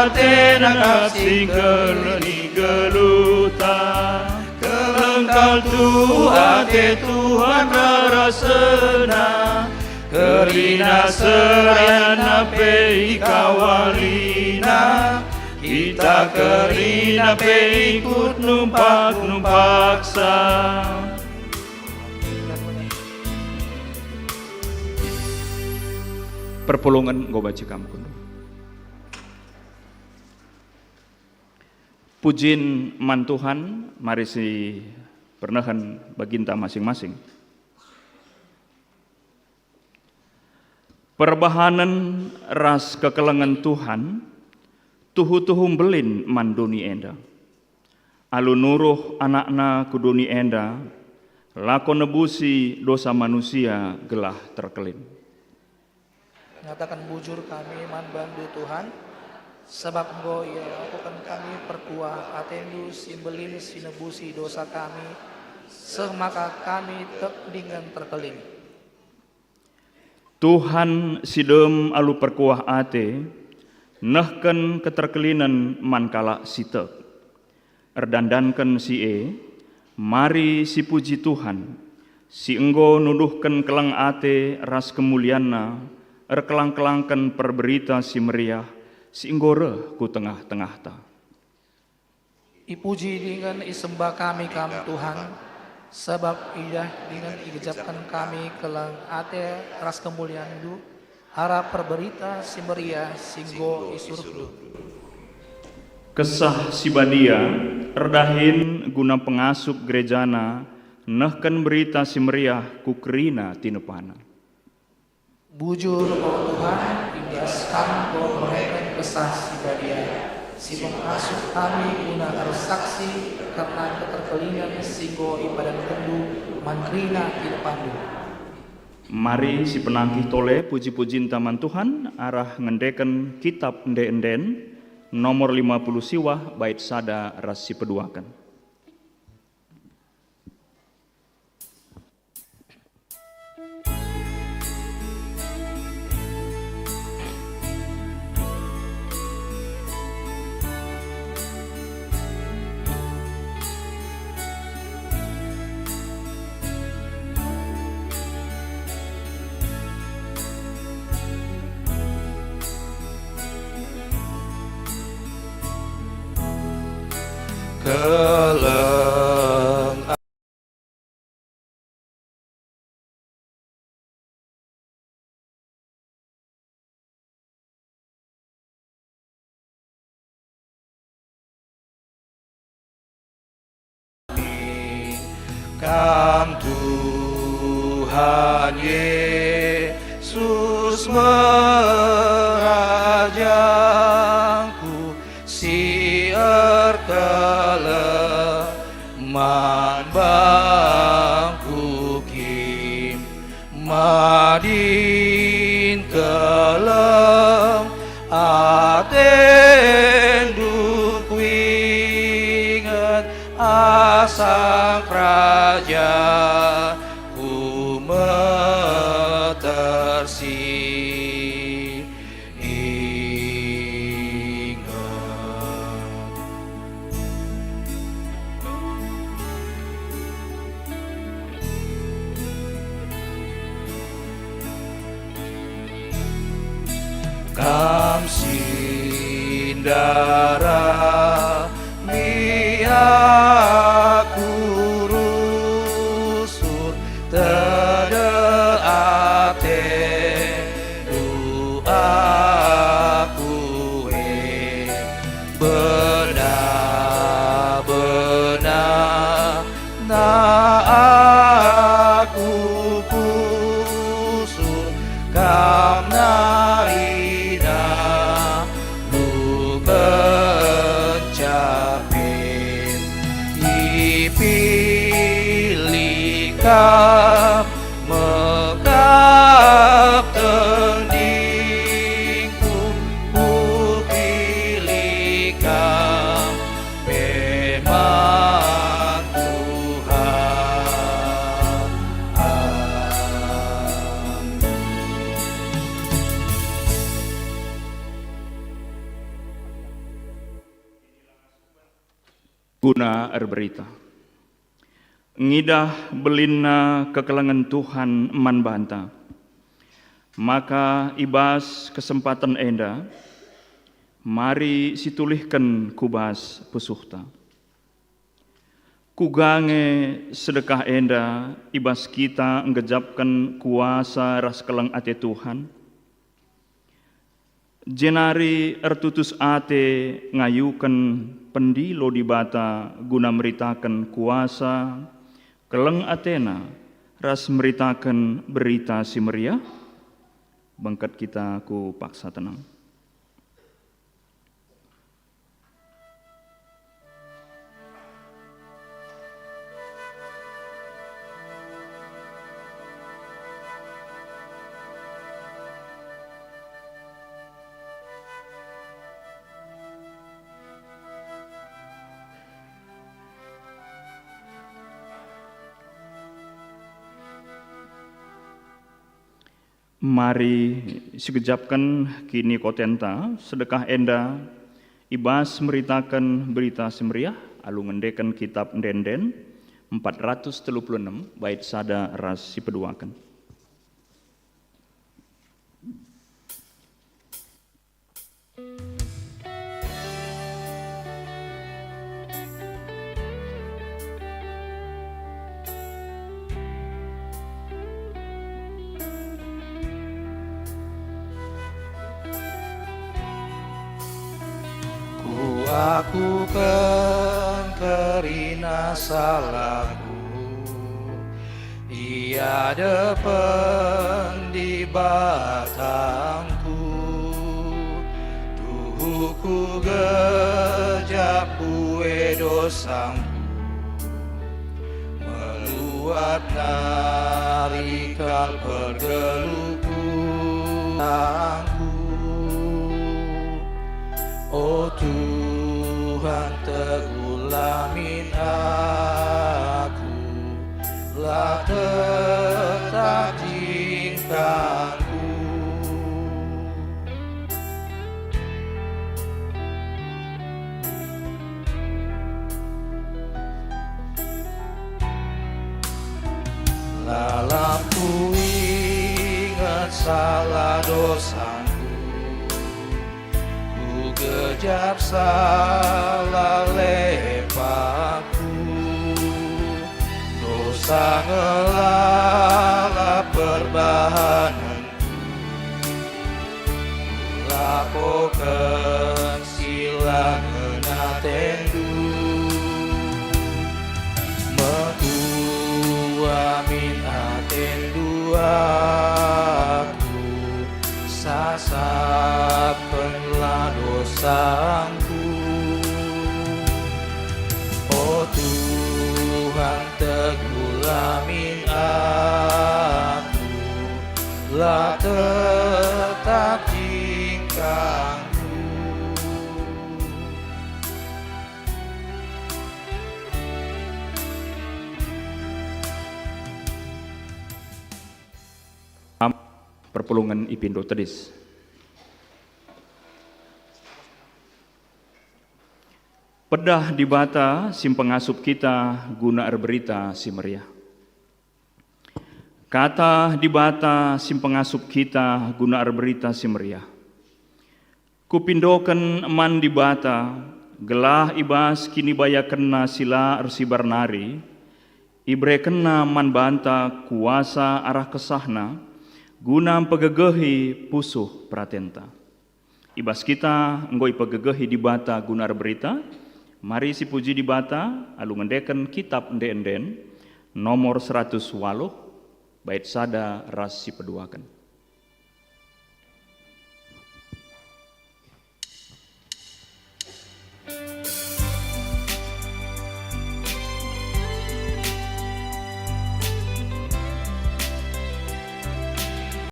atena kasih keleni geluta kelengkal tu ate Tuhan rarasena kerina serana pe kawalina kita kerina pe ikut numpak-numpaksa. Perpulungan go baca kamu kuno. Pujin man Tuhan, mari si pernahan baginta masing-masing. Perbahanan ras kekelengan Tuhan, tuhu-tuhum belin man duni enda. Alu nuruh anakna kuduni enda, lako nebusi dosa manusia gelah terkelin. Nyatakan bujur kami man bandu Tuhan, sebab Engkau ia lakukan kami perkuah atendu simbelin sinebusi dosa kami, semaka kami tek dengan terkeling. Tuhan sidem alu perkuah ate, nehken keterkelinan man kala sitek, erdandanken si mari si puji Tuhan, si Engkau nuduhken kelang ate ras kemulianna, erkelang-kelangkan perberita si meriah, si Enggore ku tengah-tengah ta. Ipuji dengan isembah kami Tuhan, sebab ia dengan igejapkan kami kelang ate ras kemuliaan du, harap perberita si meriah singgo isurdu. Kesah si badia, erdahin guna pengasup gerejana, nehken berita si meriah ku kerina tinepana. Bujur Tuhan, ibaskan mereka kesah si badia, si pengasuh kami guna harus saksi karena keterkelingan singgo ibadah kendu mangrina di depandu. Mari si penangkih tole puji-pujin taman Tuhan arah ngendeken kitab ende-enden nomor 50 siwah bait sada ras si peduakan. Keleng Kam Tuhan Yesus merajangku si man bangku kim madin kelem atendu kuinget asang praja ku metersi Kam sindara miaku rusur tede ate du aku benar-benar na aku kusur kam nai guna berita. Ngidah belina kekelengan Tuhan man banta. Maka ibas kesempatan enda, mari situlihkan kubas pesuhta. Kugange sedekah enda, ibas kita ngejapkan kuasa ras keleng ate Tuhan. Jenari ertutus ate ngayukan pendilo di bata guna meritakan kuasa keleng atena ras meritakan berita si meriah. Bangkat kita ku paksa tenang. Mari sekejapkan kini kotenta sedekah enda ibas meritakan berita semeriah alu ngendekan kitab Ndenden 436 bait sada ras sipeduakan. Lakukan kerina salahku, ia depan di batangku, tuhuku gejap bue dosangku, meluat narikal pergeluku aku. Oh Tuhan tegulamin aku, lah tetap tingkahku. Lalam ku ingat salah dosaku, gejap salah lepaku, dosa ngelala perbahananku, lapokan sila ngenatendu, menguamin atendu aku, sasapkanlah dosaku. Oh Tuhan tegulamin aku, lah tetap tingkahku. Perpulungan Ipindo Tedis. Pedah di bata sim pengasup kita guna berita si meriah. Kata di bata sim pengasup kita guna berita si meriah. Kupindokan eman di bata gelah ibas kini baya kena sila ersibar nari. Ibre kena man banta kuasa arah kesahna guna pegegehi pusuh pratenta. Ibas kita nggoi pegegehi di bata guna berita. Mari si puji di bata alu ngendeken kitab Ndenden nomor 108 bait sada ras si peduakan.